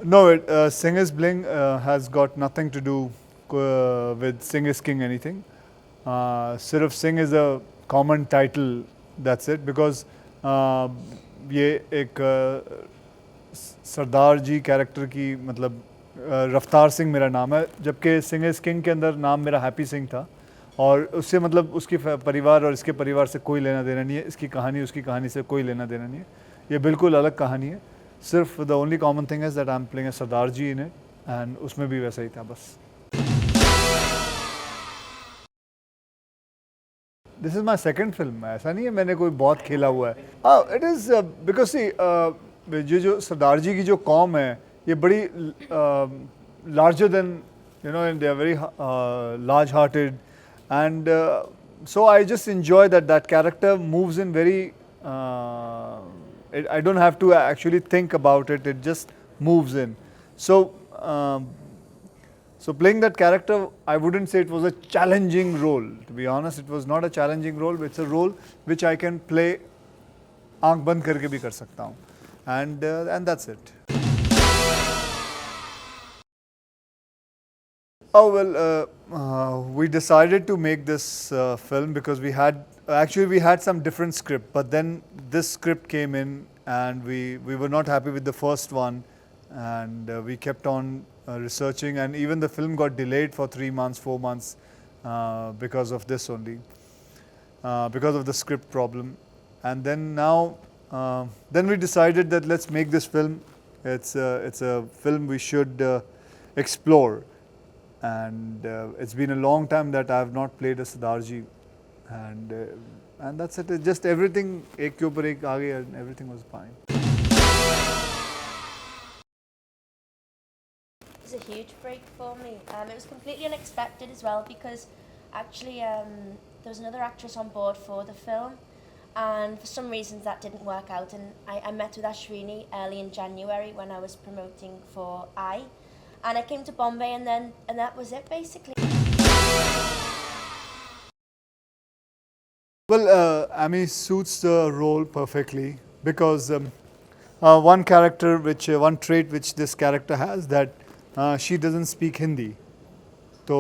No, Singh Is Bling has got nothing to do with Singh Is King anything. सिर्फ Singh is a common title, that's it. Because ये एक सरदार जी character की मतलब रफ्तार सिंह मेरा नाम है, जबकि सिंह इज़ किंग के अंदर नाम मेरा हैप्पी सिंह था, और उससे मतलब उसकी परिवार और इसके परिवार से कोई लेना देना नहीं है, इसकी कहानी उसकी कहानी से कोई लेना देना नहीं है, ये बिल्कुल अलग कहानी है. सिर्फ the only common thing is that I am playing a Sardar ji in it, and उसमें भी वैसा ही था बस. This is my second film, ऐसा नहीं है मैंने कोई बहुत खेला हुआ है. इट इज़ बिकॉज सी जो सरदार जी की जो कॉम है ये बड़ी larger than you know, and they are very large hearted, and so I just enjoy that character moves in very, I don't have to actually think about it, it just moves in. So so playing that character, I wouldn't say it was a challenging role. To be honest, it was not a challenging role. It's a role which I can play आँख बंद करके भी कर सकता हूँ, and that's it. Oh well, we decided to make this film because we had some different script, but then this script came in and we were not happy with the first one, and we kept on researching, and even the film got delayed for 3 months, 4 months because of this only, because of the script problem. And then now, then we decided that let's make this film. It's a film we should explore. And it's been a long time that I have not played a Sardarji, and that's it. Just everything ek ke upar ek aa gaya, and everything was fine. It was a huge break for me. It was completely unexpected as well, because actually there was another actress on board for the film, and for some reasons that didn't work out, and I met with Ashwini early in January when I was promoting for I. And I came to Bombay, and that was it basically. Well, Amy suits the role perfectly, because one trait which this character has, that she doesn't speak Hindi. So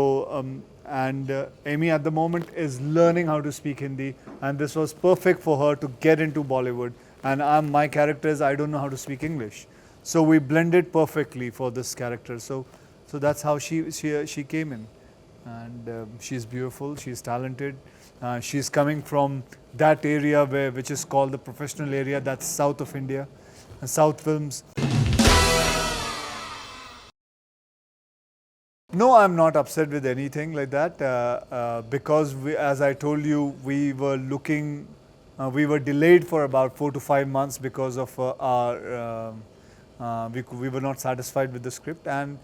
and Amy at the moment is learning how to speak Hindi, and this was perfect for her to get into Bollywood. And my character is, I don't know how to speak English. So we blended perfectly for this character. So that's how she came in, and she's beautiful. She's talented. She's coming from that area which is called the professional area. That's south of India, South films. No, I'm not upset with anything like that, because as I told you, we were delayed for about 4 to 5 months because of we were not satisfied with the script, and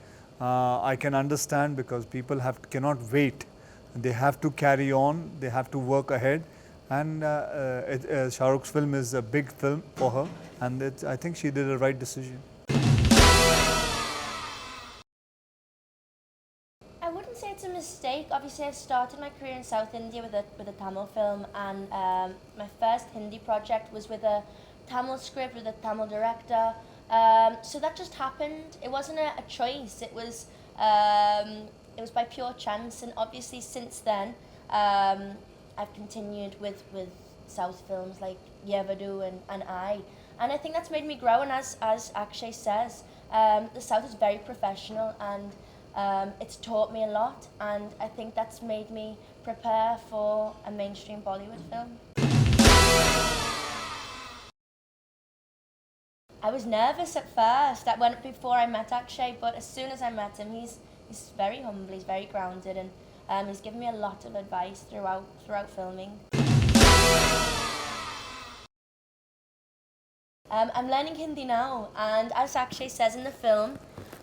I can understand, because people cannot wait. They have to carry on, they have to work ahead, and Shah Rukh's film is a big film for her, and I think she did the right decision. I wouldn't say it's a mistake. Obviously, I started my career in South India with a Tamil film, and my first Hindi project was with a Tamil script with a Tamil director. So that just happened. It wasn't a choice. It was by pure chance. And obviously, since then, I've continued with South films like Yevadu and I. And I think that's made me grow. And as Akshay says, the South is very professional, and it's taught me a lot. And I think that's made me prepare for a mainstream Bollywood film. I was nervous at first. That went before I met Akshay, but as soon as I met him, he's very humble, he's very grounded, and he's given me a lot of advice throughout filming. I'm learning Hindi now, and as Akshay says in the film,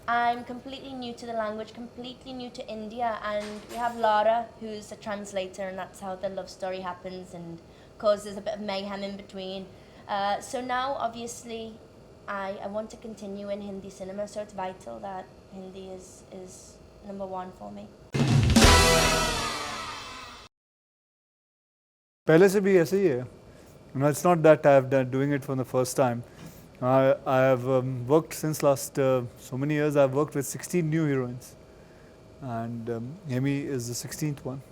I'm completely new to the language, completely new to India, and we have Lara, who's a translator, and that's how the love story happens and causes a bit of mayhem in between. So now, obviously, I want to continue in Hindi cinema, so it's vital that Hindi is number one for me. पहले से भी ऐसे ही है. It's not that I've done doing it for the first time. I have worked since last so many years. I've worked with 16 new heroines, and Amy is the 16th one.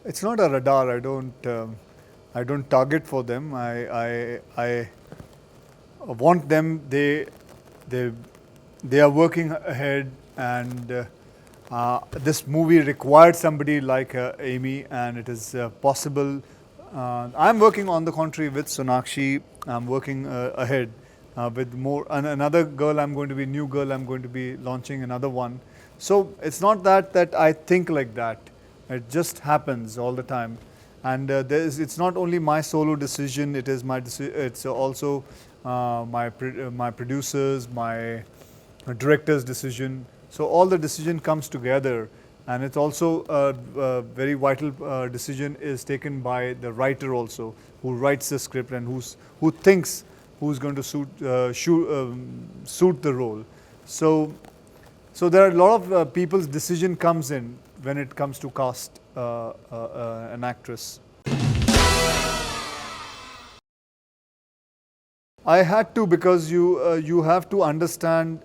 It's not a radar. I don't target for them. I want them. They they are working ahead, and this movie required somebody like Amy, and it is possible. I'm working on the contrary with Sonakshi. I'm working ahead with more. Another girl, I'm going to be new girl. I'm going to be launching another one. So it's not that I think like that. It just happens all the time, and it's not only my solo decision. It is it's also my producers, my director's decision. So all the decision comes together, and it's also a very vital decision is taken by the writer also, who writes the script and who thinks who's going to suit the role. So there are a lot of people's decision comes in when it comes to cast an actress. I had to, because you have to understand,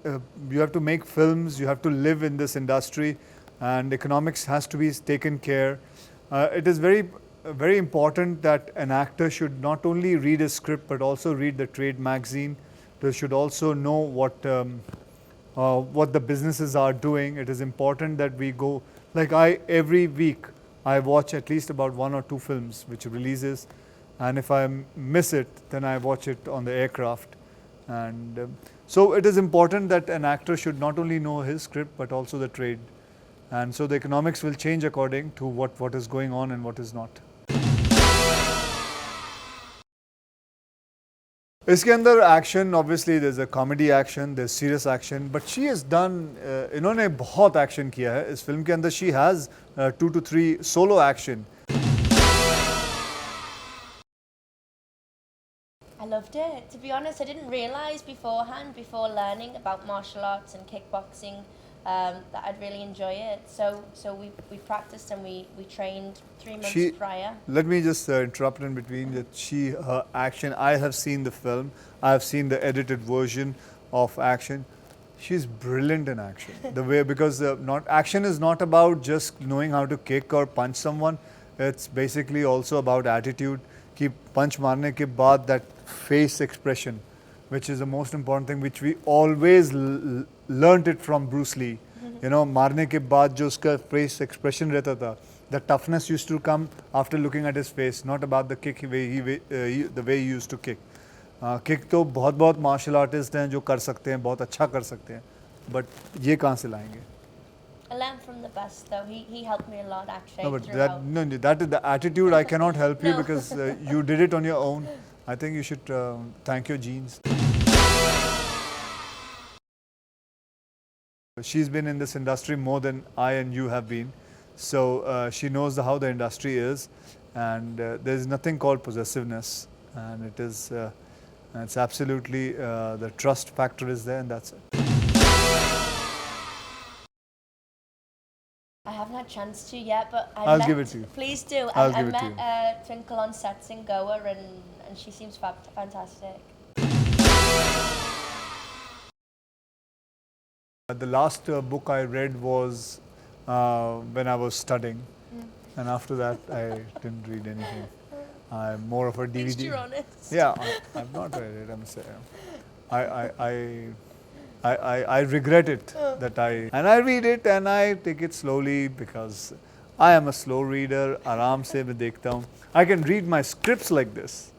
you have to make films, you have to live in this industry, and economics has to be taken care. It is very important that an actor should not only read a script but also read the trade magazine. They should also know what the businesses are doing. It is important that we go, like every week I watch at least about 1 or 2 films which releases, and if I miss it, then I watch it on the aircraft. And so it is important that an actor should not only know his script but also the trade. And so the economics will change according to what is going on and what is not. इसके अंदर action, obviously there's a comedy action, there's serious action, but she has done, इन्होंने बहुत action किया है इस film के अंदर. She has 2 to 3 solo action. I loved it. To be honest, I didn't realise beforehand, before learning about martial arts and kickboxing, that I'd really enjoy it. So we practiced and we trained 3 months prior. Let me just interrupt in between. That her action. I have seen the film. I have seen the edited version of action. She's brilliant in action. The way, because not action is not about just knowing how to kick or punch someone. It's basically also about attitude. कि punch मारने के बाद that face expression, which is the most important thing, which we always learnt it from Bruce Lee. You know, मारने के बाद जो उसका face expression रहता था, the toughness used to come after looking at his face, not about the kick the way he used to kick. Kick तो बहुत martial artists हैं जो कर सकते हैं, बहुत अच्छा कर सकते हैं, but ये कहाँ से लाएंगे? I learned from the best, though. He helped me a lot, Akshay. No, but that is the attitude. I cannot help you because you did it on your own. I think you should thank your genes. She's been in this industry more than I and you have been, so she knows how the industry is, and there's nothing called possessiveness, and it is it's absolutely the trust factor is there, and that's it. I haven't had a chance to yet, but I'll give it to you. Please do. I'll I give it to you. met Twinkle on sets in Goa, and she seems fantastic. The last book I read was when I was studying, and after that I didn't read anything. I'm more of a DVD. At least you're honest. Yeah, I've not read it. I'm saying, I regret it that I read it and I take it slowly because I am a slow reader. आराम से मैं देखता हूँ. I can read my scripts like this,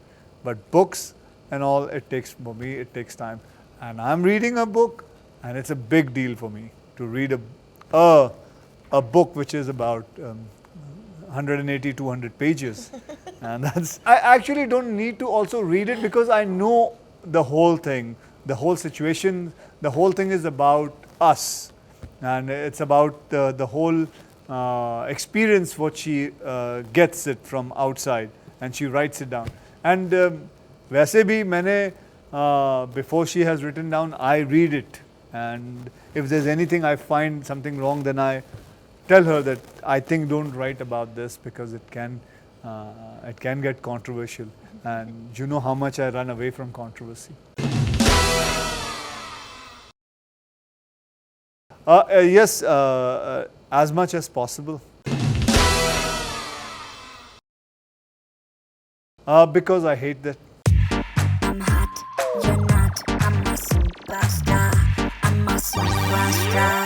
but books and all, it takes for me. It takes time, and I'm reading a book, and it's a big deal for me to read a book which is about 180, 200 pages, and I actually don't need to also read it because I know the whole thing, the whole situation. The whole thing is about us, and it's about the whole experience what she gets it from outside, and she writes it down. And वैसे भी मैंने before she has written down, I read it, and if there's anything I find something wrong, then I tell her that I think don't write about this because it can It can get controversial, and you know how much I run away from controversy. Yes, as much as possible. Because I hate that. I'm hot, you're not. I'm a superstar. I'm a superstar.